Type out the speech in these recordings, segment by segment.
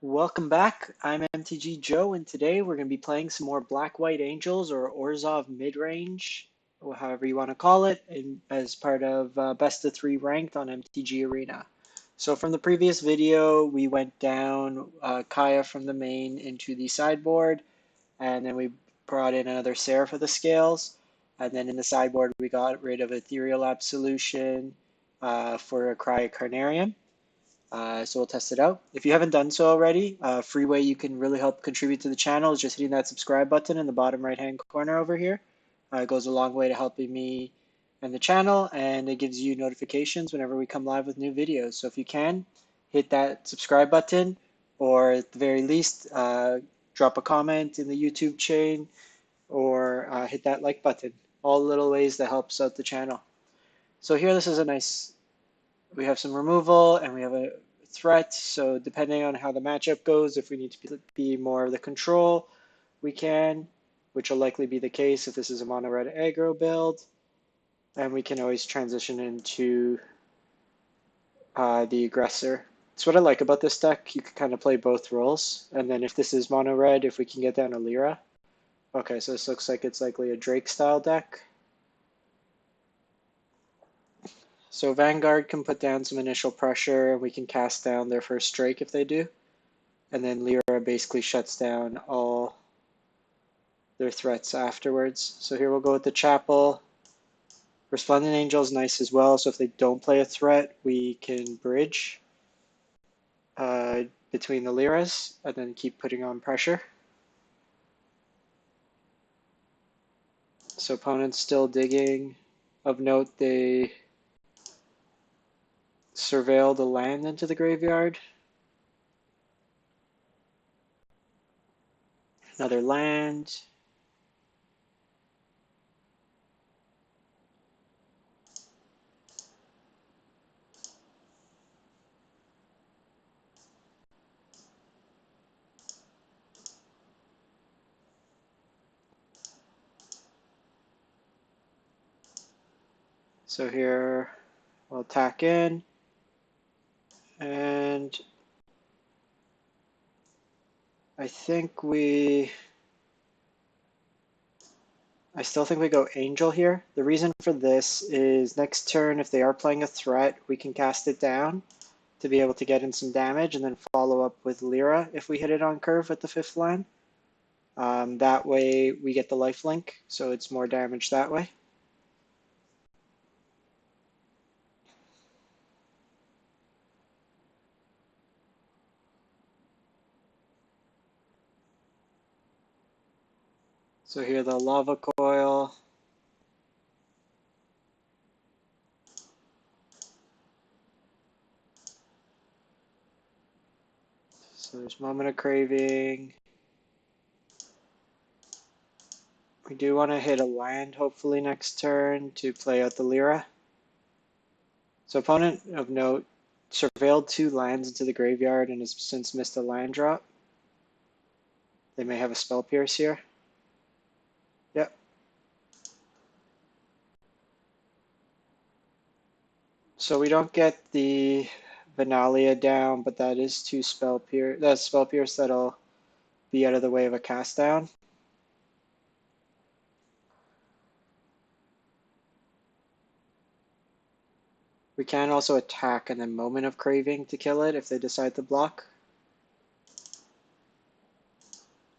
Welcome back. I'm MTG Joe, and today we're going to be playing some more Black-White Angels or Urza Midrange, or however you want to call it, as part of Best of 3 Ranked on MTG Arena. So from the previous video, we went down Kaya from the main into the sideboard, and then we brought in another Seraph of the Scales, and then in the sideboard we got rid of Ethereal Absolution for a Carnarium. So we'll test it out. If you haven't done so already, a free way you can really help contribute to the channel is just hitting that subscribe button in the bottom right hand corner over here. It goes a long way to helping me and the channel, and it gives you notifications whenever we come live with new videos. So if you can, hit that subscribe button, or at the very least, drop a comment in the YouTube chain, or hit that like button. All little ways that helps out the channel. So here, this is a nice, we have some removal and we have a threat. So depending on how the matchup goes, if we need to be more of the control, we can, which will likely be the case if this is a mono red aggro build. And we can always transition into the aggressor. That's what I like about this deck. You can kind of play both roles. And then if this is mono red, if we can get down a Lyra. Okay, so this looks like it's likely a Drake style deck. So Vanguard can put down some initial pressure, and we can cast down their first Drake if they do. And then Lyra basically shuts down all their threats afterwards. So here we'll go with the Chapel. Resplendent Angel is nice as well, so if they don't play a threat, we can bridge between the Lyras and then keep putting on pressure. So opponent's still digging. Of note, they surveil the land into the graveyard. Another land. So here we'll attack in, and I still think we go Angel here. The reason for this is next turn, if they are playing a threat, we can cast it down to be able to get in some damage and then follow up with Lyra if we hit it on curve at the 5th line. That way we get the lifelink, so it's more damage that way. So here the Lava Coil. So there's Moment of Craving. We do want to hit a land hopefully next turn to play out the Lyra. So opponent of note surveilled 2 lands into the graveyard and has since missed a land drop. They may have a Spell Pierce here. Yep. So we don't get the Benalia down, but that is 2 Spell Pierce. That's Spell Pierce that'll be out of the way of a cast down. We can also attack and then Moment of Craving to kill it if they decide to block.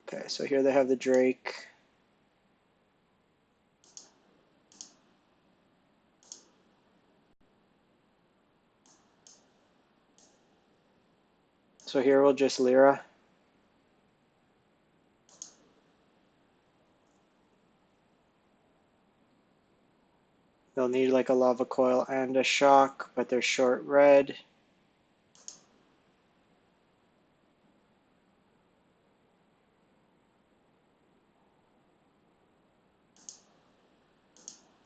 Okay, so here they have the Drake. So here we'll just Lyra. They'll need like a Lava Coil and a Shock, but they're short red.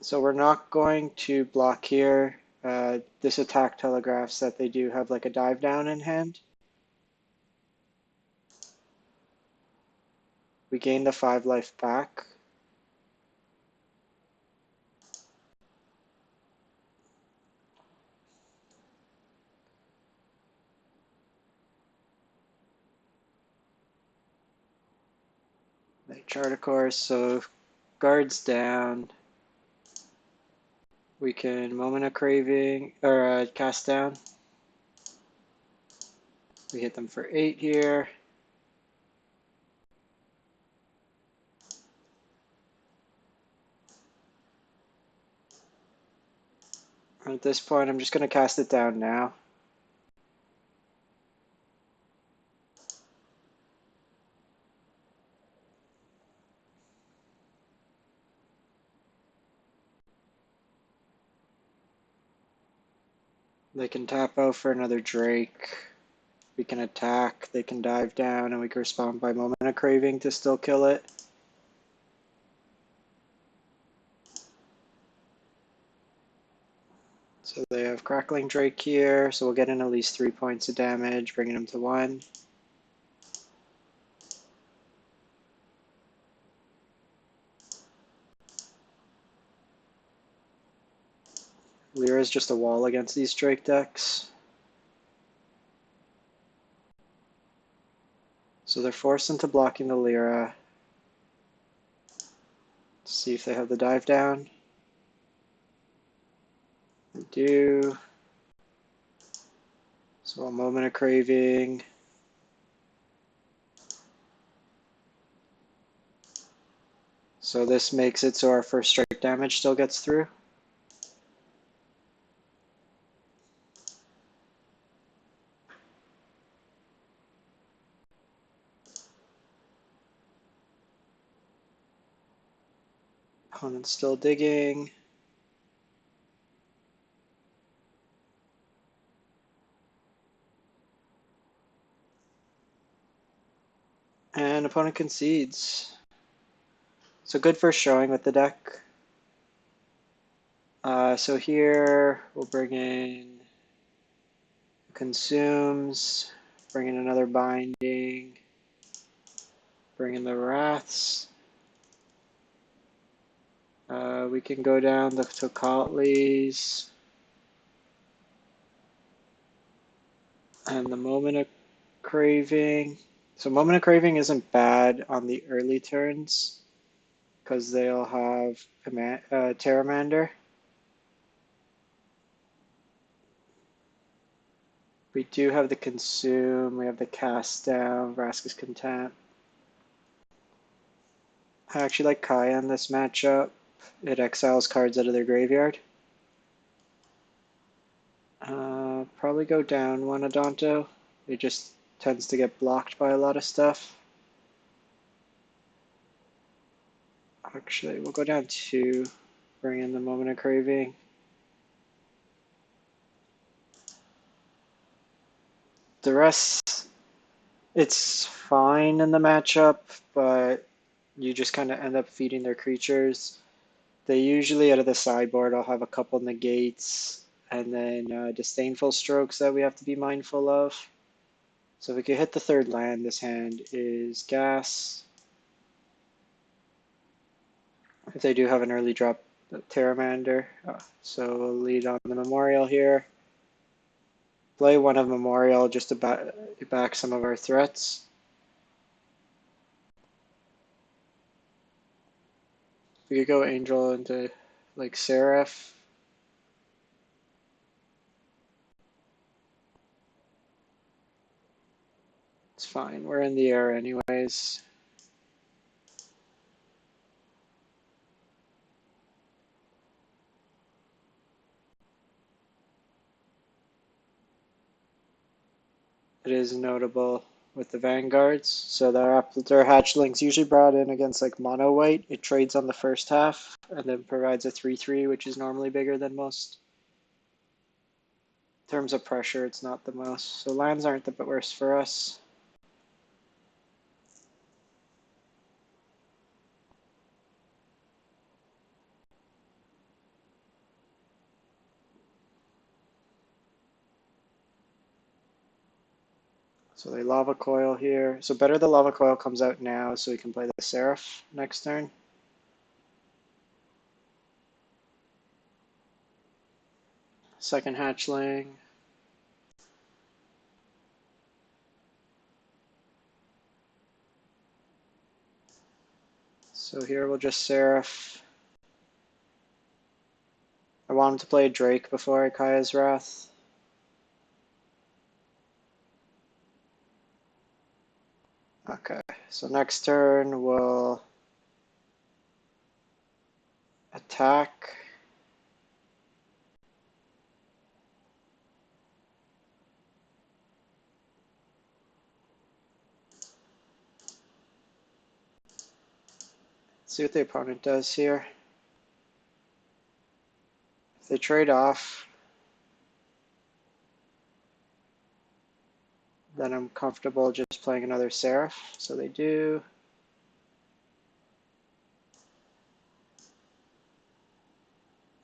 So we're not going to block here. This attack telegraphs that they do have like a dive down in hand. We gain the 5 life back. They chart a course, so guards down. We can Moment of Craving, or cast down. We hit them for 8 here. At this point, I'm just going to cast it down now. They can tap out for another Drake. We can attack, they can dive down, and we can respond by Moment of Craving to still kill it. So they have Crackling Drake here, so we'll get in at least 3 points of damage, bringing them to 1. Lyra is just a wall against these Drake decks. So they're forced into blocking the Lyra. Let's see if they have the dive down. They do. So a Moment of Craving. So this makes it so our first strike damage still gets through. Opponent's still digging. And opponent concedes. So good first showing with the deck. So here we'll bring in Consumes, bring in another Binding, bring in the Wraths. We can go down the Tocatlis and the Moment of Craving. So Moment of Craving isn't bad on the early turns because they'll have Terramander. We do have the Consume, we have the Cast Down, Vraska's Contempt. I actually like Kaya in this matchup. It exiles cards out of their graveyard. Probably go down one Adanto. It just tends to get blocked by a lot of stuff. Actually, we'll go down 2. Bring in the Moment of Craving. Duress, it's fine in the matchup, but you just kind of end up feeding their creatures. They usually, out of the sideboard, will have a couple negates and then disdainful strokes that we have to be mindful of. So if we could hit the 3rd land, this hand is gas. If they do have an early drop Terramander, so we'll lead on the Memorial here. Play one of Memorial just to back some of our threats. We could go Angel into like Seraph. It's fine, we're in the air anyways. It is notable with the Vanguards. So their hatchlings usually brought in against like mono white. It trades on the first half and then provides a 3/3, which is normally bigger than most. In terms of pressure, it's not the most. So lands aren't the worst for us. So they Lava Coil here. So better the Lava Coil comes out now so we can play the Seraph next turn. Second hatchling. So here we'll just Seraph. I wanted to play Drake before Kaya's Wrath. Okay, so next turn we'll attack. See what the opponent does here. If they trade off, then I'm comfortable just playing another Seraph. So they do.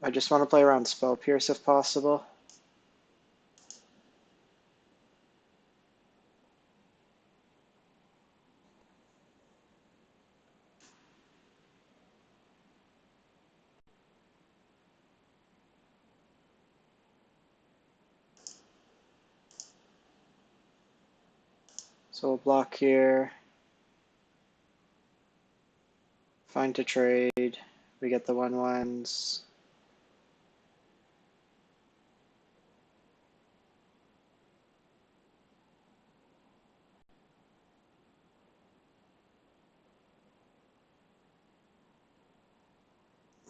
I just want to play around Spell Pierce if possible. So we'll block here. Find to trade. We get the 1/1s.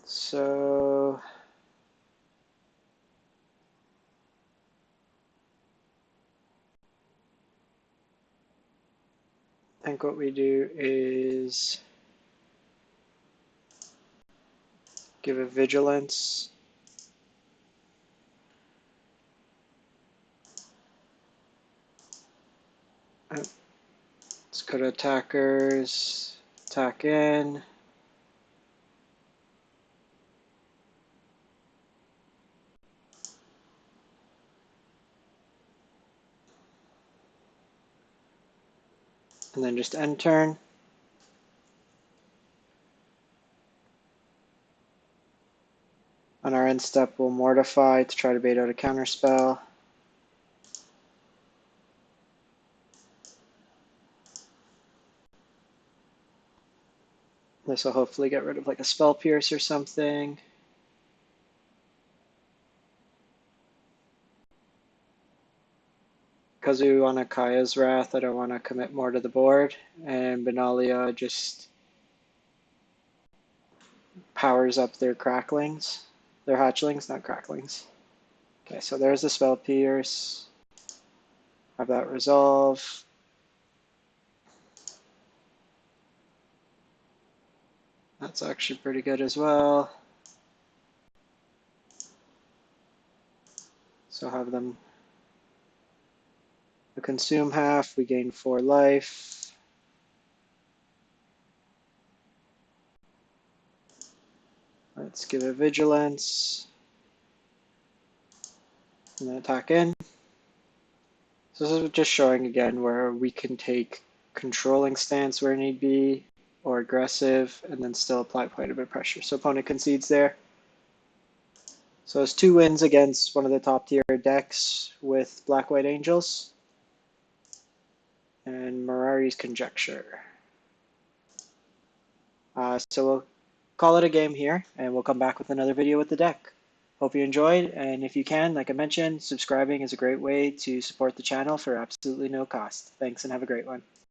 So I think what we do is give a Vigilance. Let's go to attackers, attack in. And then just end turn. On our end step, we'll Mortify to try to bait out a counterspell. This will hopefully get rid of like a Spell Pierce or something. Because we want a Kaya's Wrath, I don't want to commit more to the board. And Benalia just powers up their cracklings. Their hatchlings, not cracklings. Okay, so there's the Spell Pierce. Have that resolve. That's actually pretty good as well. So have them consume half, we gain 4 life. Let's give it Vigilance. And then attack in. So this is just showing again where we can take controlling stance where need be, or aggressive, and then still apply quite a bit of pressure. So opponent concedes there. So it's 2 wins against one of the top tier decks with Black-White Angels. And Mirari's Conjecture. So we'll call it a game here, and we'll come back with another video with the deck. Hope you enjoyed, and if you can, like I mentioned, subscribing is a great way to support the channel for absolutely no cost. Thanks and have a great one.